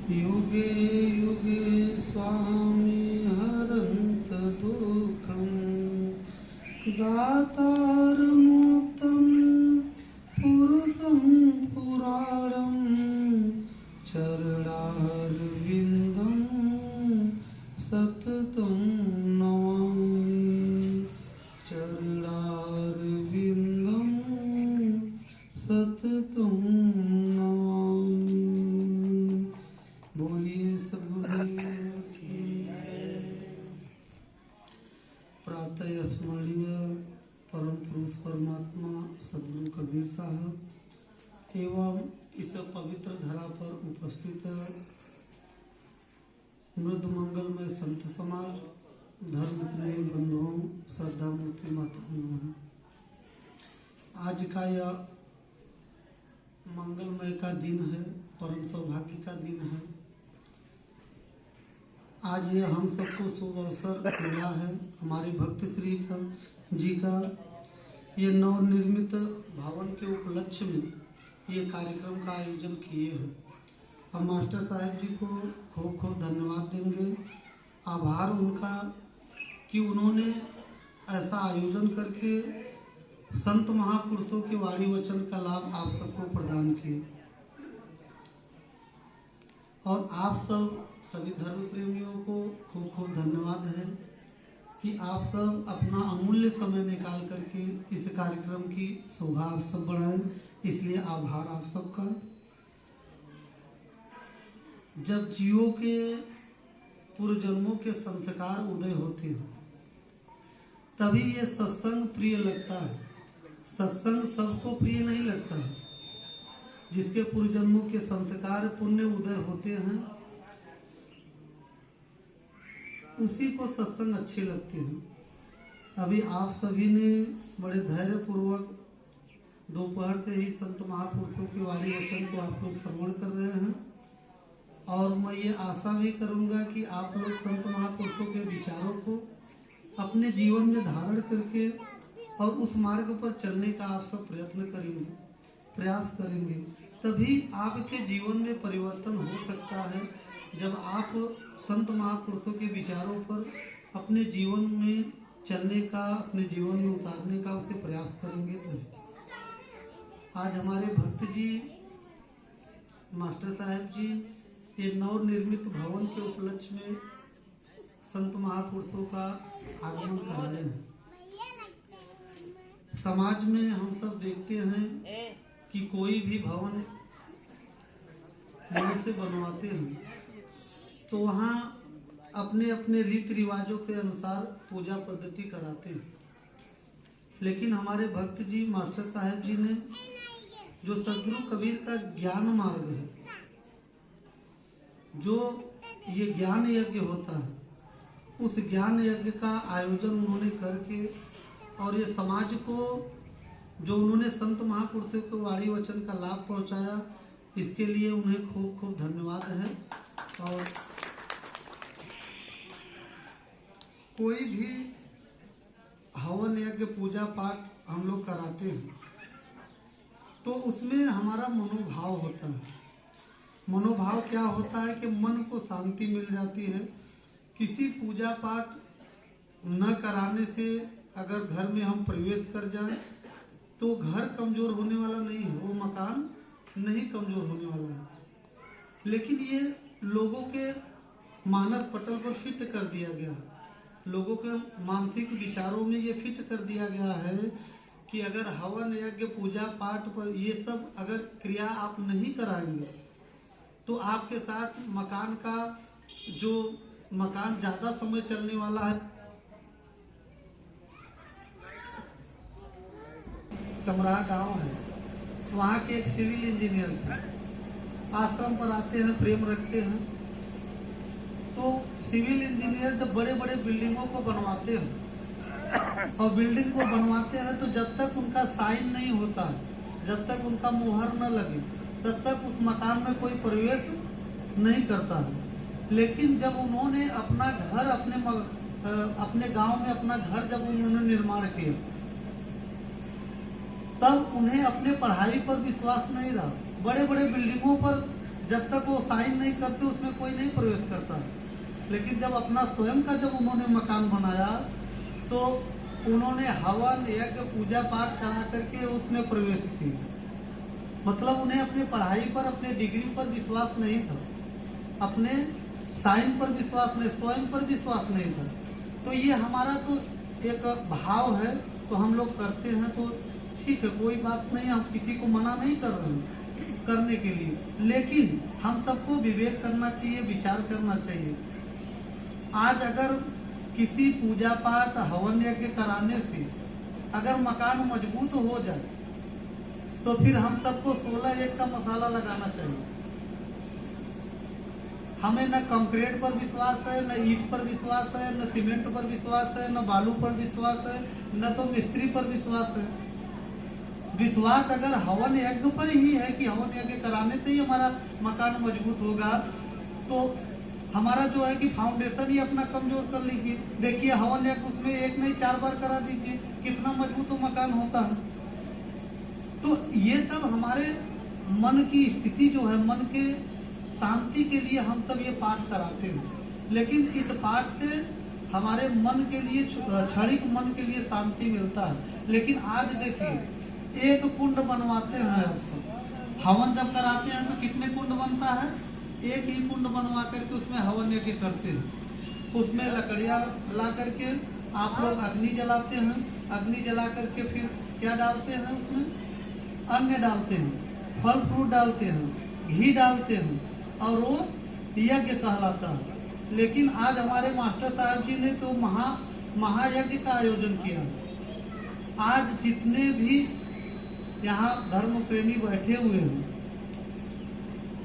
युगे युगे स्वामी हरन्त दुःखं दातारमुक्तं पुरुषं पुराणं चरणारविन्दं सततं नमामि चरणारविन्दं सततं नमामि। बोलिए सद्गुरुदेव की। प्रातः स्मरणीय परम पुरुष परमात्मा सद्गुरु कबीर साहब एवं इस पवित्र धरा पर उपस्थित मृद मंगलमय संत समाज, धर्म स्नेही बंधुओं, श्रद्धा मूर्ति माताओं, आज का यह मंगलमय का दिन है, परम सौभाग्य का दिन है। आज ये हम सबको शुभ अवसर मिला है। हमारे भक्त श्री जी का ये नवनिर्मित भवन के उपलक्ष्य में ये कार्यक्रम का आयोजन किए हैं। हम मास्टर साहब जी को खूब खूब धन्यवाद देंगे, आभार उनका कि उन्होंने ऐसा आयोजन करके संत महापुरुषों के वाणी वचन का लाभ आप सबको प्रदान किए। और आप सब सभी धर्म प्रेमियों को खूब खूब धन्यवाद है कि आप सब अपना अमूल्य समय निकाल करके इस कार्यक्रम की शोभा आप सब बढ़ाएं, इसलिए आभार आप सबका। जब जीवों के पूर्व जन्मों के संस्कार उदय होते हैं तभी ये सत्संग प्रिय लगता है। सत्संग सबको प्रिय नहीं लगता है। जिसके पूर्व जन्मों के संस्कार पुण्य उदय होते हैं उसी को सत्संग अच्छे लगते हैं। अभी आप सभी ने बड़े धैर्य पूर्वक दोपहर से ही संत महापुरुषों के वाणी वचन को आप लोग श्रवण कर रहे हैं और मैं ये आशा भी करूंगा कि आप लोग संत महापुरुषों के विचारों को अपने जीवन में धारण करके और उस मार्ग पर चलने का आप सब प्रयास करेंगे। तभी आपके जीवन में परिवर्तन हो सकता है। जब आप संत महापुरुषों के विचारों पर अपने जीवन में चलने का, अपने जीवन में उतारने का उसे प्रयास करेंगे। तो आज हमारे भक्त जी मास्टर साहब जी ये नवनिर्मित भवन के उपलक्ष्य में संत महापुरुषों का आगमन कर रहे हैं। समाज में हम सब देखते हैं कि कोई भी भवन से बनवाते हैं तो वहाँ अपने अपने रीति रिवाजों के अनुसार पूजा पद्धति कराते हैं। लेकिन हमारे भक्त जी मास्टर साहब जी ने जो सद्गुरु कबीर का ज्ञान मार्ग है, जो ये ज्ञान यज्ञ होता है, उस ज्ञान यज्ञ का आयोजन उन्होंने करके और ये समाज को जो उन्होंने संत महापुरुषों को वाणी वचन का लाभ पहुंचाया, इसके लिए उन्हें खूब खूब धन्यवाद है। और कोई भी हवन यज्ञ पूजा पाठ हम लोग कराते हैं तो उसमें हमारा मनोभाव होता है। मनोभाव क्या होता है कि मन को शांति मिल जाती है। किसी पूजा पाठ न कराने से अगर घर में हम प्रवेश कर जाएं तो घर कमजोर होने वाला नहीं है, वो मकान नहीं कमजोर होने वाला है। लेकिन ये लोगों के मानस पटल पर फिट कर दिया गया है। लोगों के मानसिक विचारों में ये फिट कर दिया गया है कि अगर हवन यज्ञ पूजा पाठ पर ये सब अगर क्रिया आप नहीं कराएंगे तो आपके साथ मकान ज्यादा समय चलने वाला है। कमरा गांव है, वहाँ के एक सिविल इंजीनियर थे, आश्रम पर आते हैं, प्रेम रखते हैं। तो सिविल इंजीनियर जब बड़े बड़े बिल्डिंगों को बनवाते हैं और बिल्डिंग को बनवाते हैं तो जब तक उनका साइन नहीं होता है, जब तक उनका मुहर न लगे, तब तक उस मकान में कोई प्रवेश नहीं करता है। लेकिन जब उन्होंने अपना घर अपने गांव में अपना घर जब उन्होंने निर्माण किया तब उन्हें अपने पढ़ाई पर विश्वास नहीं रहा। बड़े बड़े बिल्डिंगों पर जब तक वो साइन नहीं करते उसमें कोई नहीं प्रवेश करता। लेकिन जब अपना स्वयं का जब उन्होंने मकान बनाया तो उन्होंने हवन यज्ञ पूजा पाठ करा करके उसमें प्रवेश किया। मतलब उन्हें अपने पढ़ाई पर, अपने डिग्री पर विश्वास नहीं था, अपने साइन पर विश्वास नहीं, स्वयं पर विश्वास नहीं था। तो ये हमारा तो एक भाव है, तो हम लोग करते हैं तो ठीक है, कोई बात नहीं, हम किसी को मना नहीं कर रहे हैं करने के लिए, लेकिन हम सबको विवेक करना चाहिए, विचार करना चाहिए। आज अगर किसी पूजा पाठ हवन यज्ञ कराने से अगर मकान मजबूत हो जाए तो फिर हम सबको 16 एक का मसाला लगाना चाहिए। हमें न कंक्रीट पर विश्वास है, न ईंट पर विश्वास है, न सीमेंट पर विश्वास है, न बालू पर विश्वास है, न तो मिस्त्री पर विश्वास है। विश्वास अगर हवन यज्ञ पर ही है कि हवन यज्ञ कराने से ही हमारा मकान मजबूत होगा, तो हमारा जो है कि फाउंडेशन ही अपना कमजोर कर लीजिए। देखिए हवन यज्ञ उसमें एक नहीं 4 बार करा दीजिए, कितना मजबूत वो मकान होता है। तो ये सब हमारे मन की स्थिति जो है, मन के शांति के लिए हम सब ये पाठ कराते हैं। लेकिन इस पाठ से हमारे मन के लिए, क्षणिक मन के लिए शांति मिलता है। लेकिन आज देखिए एक कुंड बनवाते हैं, हवन जब कराते हैं तो कितने कुंड बनता है? एक ही कुंड बनवा करके उसमें हवन यज्ञ करते हैं। उसमें लकड़ियाँ ला करके आप लोग अग्नि जलाते हैं, अग्नि जला करके फिर क्या डालते हैं उसमें? अन्न डालते हैं, फल फ्रूट डालते हैं, घी डालते हैं, और वो यज्ञ कहलाता है। लेकिन आज हमारे मास्टर साहब जी ने तो महायज्ञ का आयोजन किया। आज जितने भी यहाँ धर्म प्रेमी बैठे हुए हैं,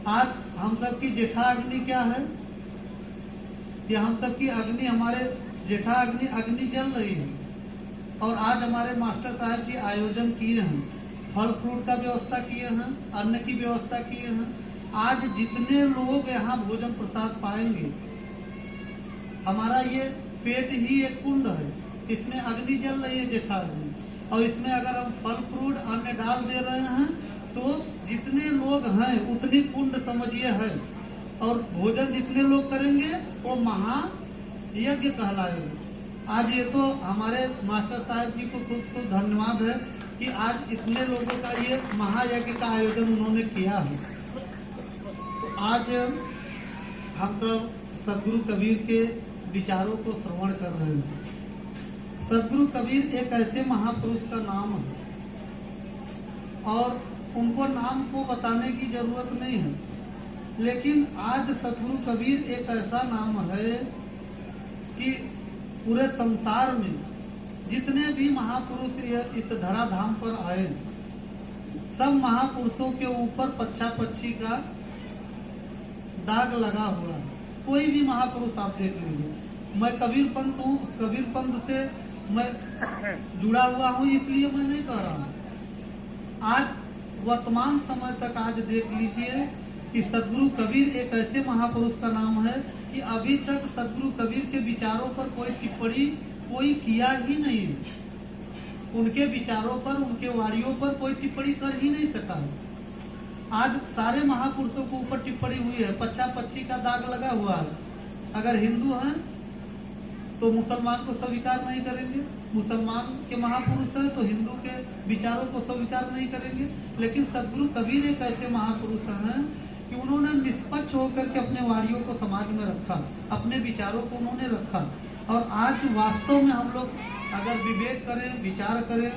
आज हम सब की जेठा अग्नि क्या है? कि हम सब की अग्नि, हमारे जेठा अग्नि जल रही है। और आज हमारे मास्टर साहब जी आयोजन किए हैं, फल फ्रूट का व्यवस्था किए हैं, अन्न की व्यवस्था किए हैं। आज जितने लोग यहाँ भोजन प्रसाद पाएंगे, हमारा ये पेट ही एक कुंड है, इसमें अग्नि जल रही है जेठा अग्नि, और इसमें अगर हम फल फ्रूट अन्न डाल दे रहे हैं तो जितने लोग हैं उतनी कुंड समझिए है, और भोजन जितने लोग करेंगे वो महायज्ञ कहलाएगा। आज ये तो हमारे मास्टर साहब जी को खूब धन्यवाद है कि आज इतने लोगों का ये महायज्ञ का आयोजन उन्होंने किया है। तो आज हम सब सदगुरु कबीर के विचारों को श्रवण कर रहे हैं। सदगुरु कबीर एक ऐसे महापुरुष का नाम है, और उनको नाम को बताने की जरूरत नहीं है, लेकिन आज सदगुरु कबीर एक ऐसा नाम है कि पूरे संसार में जितने भी महापुरुष इस धराधाम पर आए, सब महापुरुषों के ऊपर पच्छा पच्छी का दाग लगा हुआ है। कोई भी महापुरुष आप देख लीजिए। मैं कबीर पंथ हूँ, कबीर पंथ से मैं जुड़ा हुआ हूँ, इसलिए मैं नहीं कह रहा हूँ। आज वर्तमान समय तक आज देख लीजिए कि सदगुरु कबीर एक ऐसे महापुरुष का नाम है कि अभी तक सदगुरु कबीर के विचारों पर कोई टिप्पणी कोई किया ही नहीं है। उनके विचारों पर, उनके वाणियों पर कोई टिप्पणी कर ही नहीं सका है। आज सारे महापुरुषों के ऊपर टिप्पणी हुई है, पच्छा पच्छी का दाग लगा हुआ है। अगर हिंदू हैं तो मुसलमान को स्वीकार नहीं करेंगे, मुसलमान के महापुरुष हैं तो हिंदू के विचारों को स्वीकार नहीं करेंगे। लेकिन सदगुरु कबीर एक ऐसे महापुरुष हैं कि उन्होंने निष्पक्ष होकर के अपने वाणियों को समाज में रखा, अपने विचारों को उन्होंने रखा। और आज वास्तव में हम लोग अगर विवेक करें, विचार करें,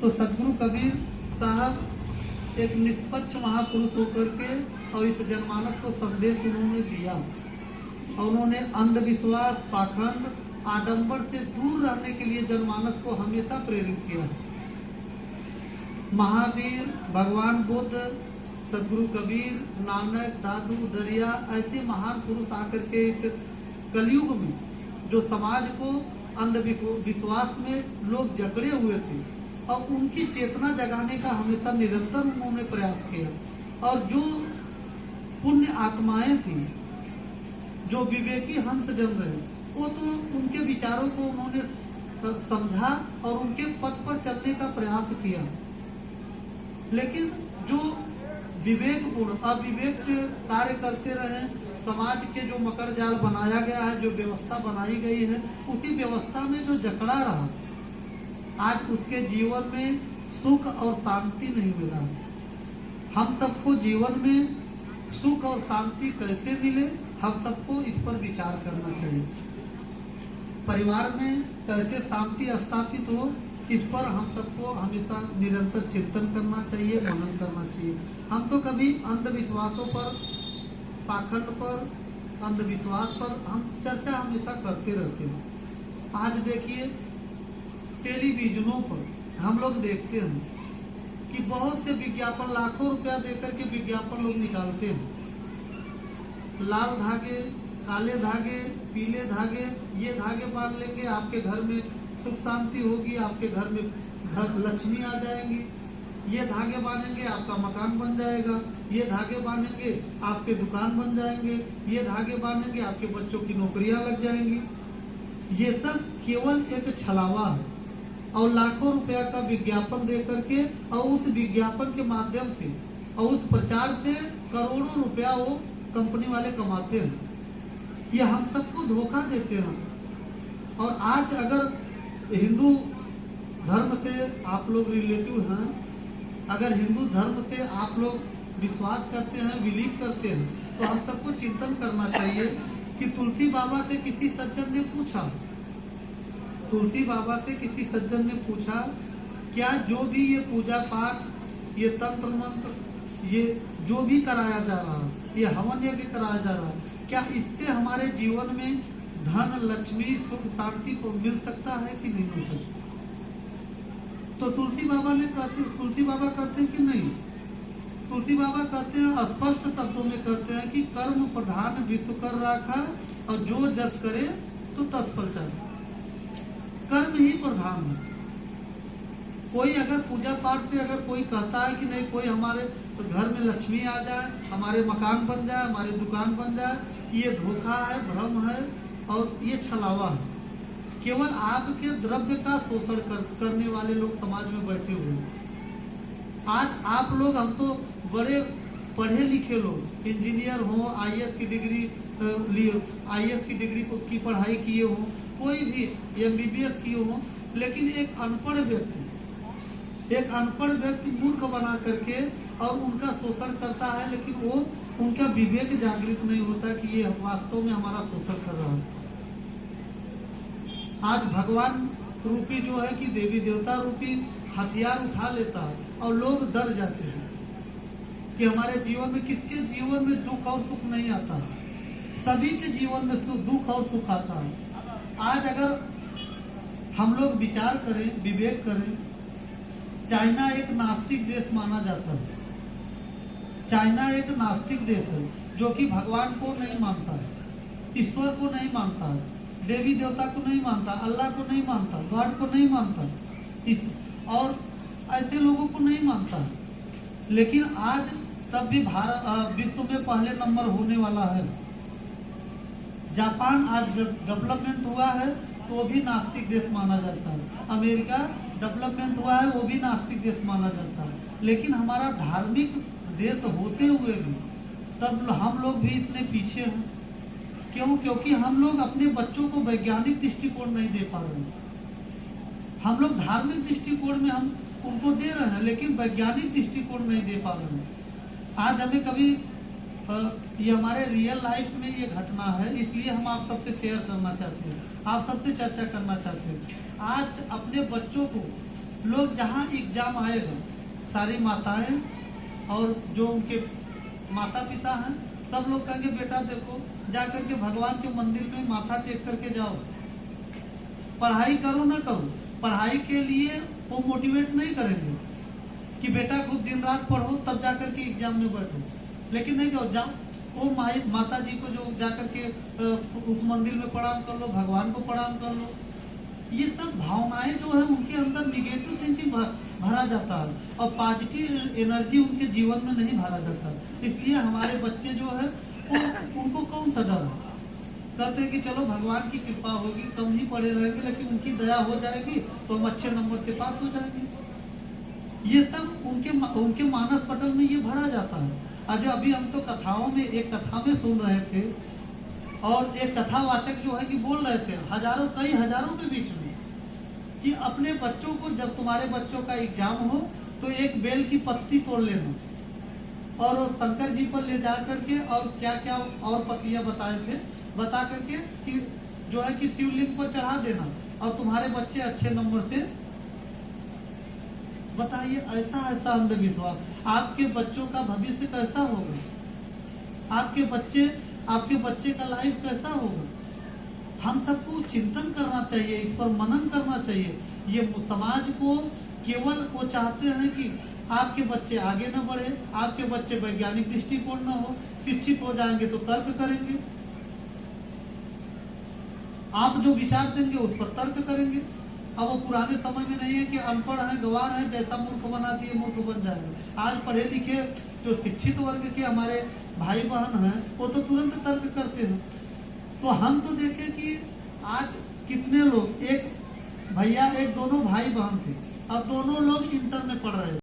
तो सदगुरु कबीर साहब एक निष्पक्ष महापुरुष होकर के और इस जनमानस को संदेश उन्होंने दिया। और उन्होंने अंधविश्वास, पाखंड, आडंबर से दूर रहने के लिए जनमानस को हमेशा प्रेरित किया। महावीर, भगवान बुद्ध, सदगुरु कबीर, नानक, दादू, दरिया, ऐसे महान पुरुष आकर के इस कलयुग में जो समाज को अंधविश्वास में लोग जकड़े हुए थे, और उनकी चेतना जगाने का हमेशा निरंतर उन्होंने प्रयास किया। और जो पुण्य आत्माएं थी, जो विवेकी हंस जन रहे, वो तो उनके विचारों को उन्होंने समझा और उनके पथ पर चलने का प्रयास किया। लेकिन जो विवेकपूर्ण अविवेक से कार्य करते रहे, समाज के जो मकर जाल बनाया गया है, जो व्यवस्था बनाई गई है, उसी व्यवस्था में जो जकड़ा रहा, आज उसके जीवन में सुख और शांति नहीं मिला। हम सबको जीवन में सुख और शांति कैसे मिले, हम सबको इस पर विचार करना चाहिए। परिवार में कैसे शांति स्थापित हो, इस पर हम सबको हमेशा निरंतर चिंतन करना चाहिए, मनन करना चाहिए। हम तो कभी अंधविश्वासों पर, पाखंड पर, अंधविश्वास पर हम चर्चा हमेशा करते रहते हैं। आज देखिए टेलीविजनों पर हम लोग देखते हैं कि बहुत से विज्ञापन, लाखों रुपया देकर के विज्ञापन लोग निकालते हैं। लाल धागे, काले धागे, पीले धागे, ये धागे बांध लेंगे, आपके घर में सुख शांति होगी, आपके घर में घर लक्ष्मी आ जाएंगी। ये धागे बांधेंगे आपका मकान बन जाएगा, ये धागे बांधेंगे आपके दुकान बन जाएंगे, ये धागे बांधेंगे आपके बच्चों की नौकरियां लग जाएंगी। ये सब केवल एक छलावा है और लाखों रुपया का विज्ञापन दे करके और उस विज्ञापन के माध्यम से और उस प्रचार से करोड़ों रुपया वो कंपनी वाले कमाते हैं। ये हम सबको धोखा देते हैं। और आज अगर हिंदू धर्म से आप लोग रिलेटिव हैं, अगर हिंदू धर्म से आप लोग विश्वास करते हैं, बिलीव करते हैं, तो हम सबको चिंतन करना चाहिए कि तुलसी बाबा से किसी सज्जन ने पूछा, तुलसी बाबा से किसी सज्जन ने पूछा, क्या जो भी ये पूजा पाठ, ये तंत्र मंत्र, ये जो भी कराया जा रहा है, ये हवन यज्ञ कराया जा रहा है, क्या इससे हमारे जीवन में धन, लक्ष्मी, सुख, शांति को मिल सकता है कि नहीं मिल सकता? तो तुलसी बाबा कहते हैं कि नहीं। तुलसी बाबा कहते हैं, स्पष्ट शब्दों में कहते हैं कि कर्म प्रधान विश्व कर राखा और जो जस करे तो तत्फल चाहे। कर्म ही प्रधान है। कोई अगर पूजा पाठ से अगर कोई कहता है कि नहीं, कोई हमारे तो घर में लक्ष्मी आ जाए, हमारे मकान बन जाए, हमारी दुकान बन जाए, ये धोखा है, भ्रम है और ये छलावा है। केवल आपके द्रव्य का शोषण करने वाले लोग समाज में बैठे हुए हैं। आज आप लोग, हम तो बड़े पढ़े लिखे लोग, इंजीनियर हो, आईएएस की डिग्री आईएएस की डिग्री की पढ़ाई किए हो, कोई भी एमबीबीएस किए हो, लेकिन एक अनपढ़ व्यक्ति मूर्ख बना करके और उनका शोषण करता है, लेकिन वो उनका विवेक जागृत नहीं होता कि ये वास्तव में हमारा शोषण कर रहा है। आज भगवान रूपी जो है कि देवी देवता रूपी हथियार उठा लेता है और लोग डर जाते हैं कि हमारे जीवन में, किसके जीवन में दुख और सुख नहीं आता, सभी के जीवन में दुख और सुख आता है। आज अगर हम लोग विचार करें, विवेक करें, चाइना एक नास्तिक देश माना जाता है। चाइना एक नास्तिक देश है जो कि भगवान को नहीं मानता है, ईश्वर को नहीं मानता है, देवी देवता को नहीं मानता, अल्लाह को नहीं मानता, गॉड को नहीं मानता और ऐसे लोगों को नहीं मानता। लेकिन आज तब भी भारत विश्व में पहले नंबर होने वाला है। जापान आज डेवलपमेंट हुआ है तो वो भी नास्तिक देश माना जाता है। अमेरिका डेवलपमेंट हुआ है, वो भी नास्तिक देश माना जाता है। लेकिन हमारा धार्मिक देश होते हुए भी तब हम लोग भी इतने पीछे हैं। क्यों? क्योंकि हम लोग अपने बच्चों को वैज्ञानिक दृष्टिकोण नहीं दे पा रहे हैं। हम लोग धार्मिक दृष्टिकोण में हम उनको दे रहे हैं, लेकिन वैज्ञानिक दृष्टिकोण नहीं दे पा रहे हैं। आज हमें कभी ये हमारे रियल लाइफ में ये घटना है, इसलिए हम आप सबसे शेयर करना चाहते हैं, आप सबसे चर्चा करना चाहते हैं। आज अपने बच्चों को लोग, जहाँ एग्जाम आएगा, सारी माताएं और जो उनके माता पिता हैं, सब लोग कहेंगे बेटा देखो जाकर के भगवान के मंदिर में माथा टेक करके जाओ, पढ़ाई करो ना करो। पढ़ाई के लिए वो मोटिवेट नहीं करेंगे कि बेटा खुद दिन रात पढ़ो तब जाकर के एग्जाम में बैठो, लेकिन नहीं जाओ वो माता जी को जो जाकर के उस मंदिर में प्रणाम कर लो, भगवान को प्रणाम कर लो। ये सब भावनाएं जो है उनके अंदर निगेटिव थिंकिंग भरा जाता है और पॉजिटिव एनर्जी उनके जीवन में नहीं भरा जाता। इसलिए हमारे बच्चे जो है उनको कौन सा डर है, कहते हैं कि चलो भगवान की कृपा होगी, कम ही पढ़े रहेंगे, लेकिन उनकी दया हो जाएगी तो हम अच्छे नंबर से पास हो जाएंगे। ये सब उनके मानस पटल में ये भरा जाता है। आज अभी हम तो कथाओं में एक कथा में सुन रहे थे, और एक कथावाचक जो है कि बोल रहे थे हजारों कई हजारों के बीच में कि अपने बच्चों को, जब तुम्हारे बच्चों का एग्जाम हो तो एक बेल की पत्ती तोड़ लेना और वो शंकर जी पर ले जा करके, और क्या क्या और पत्तियां बताए थे, बता करके कि जो है कि शिवलिंग पर चढ़ा देना और तुम्हारे बच्चे अच्छे नंबर से। बताइए, ऐसा ऐसा अंधविश्वास, आपके बच्चों का भविष्य कैसा होगा? आपके बच्चे का लाइफ कैसा होगा? हम सबको चिंतन करना चाहिए, इस पर मनन करना चाहिए। ये समाज को केवल वो चाहते हैं कि आपके बच्चे आगे न बढ़े, आपके बच्चे वैज्ञानिक दृष्टिकोण न हो, शिक्षित हो जाएंगे तो तर्क करेंगे, आप जो विचार देंगे उस पर तर्क करेंगे। अब वो पुराने समय में नहीं है कि अनपढ़ है, गवार है, जैसा मूर्ख बनाती है मूर्ख बन जाएगा। आज पढ़े लिखे जो शिक्षित वर्ग के हमारे भाई बहन हैं वो तो तुरंत तर्क करते हैं। तो हम तो देखें कि आज कितने लोग, एक भैया एक दोनों भाई बहन थे, अब दोनों लोग इंटर में पढ़ रहे हैं।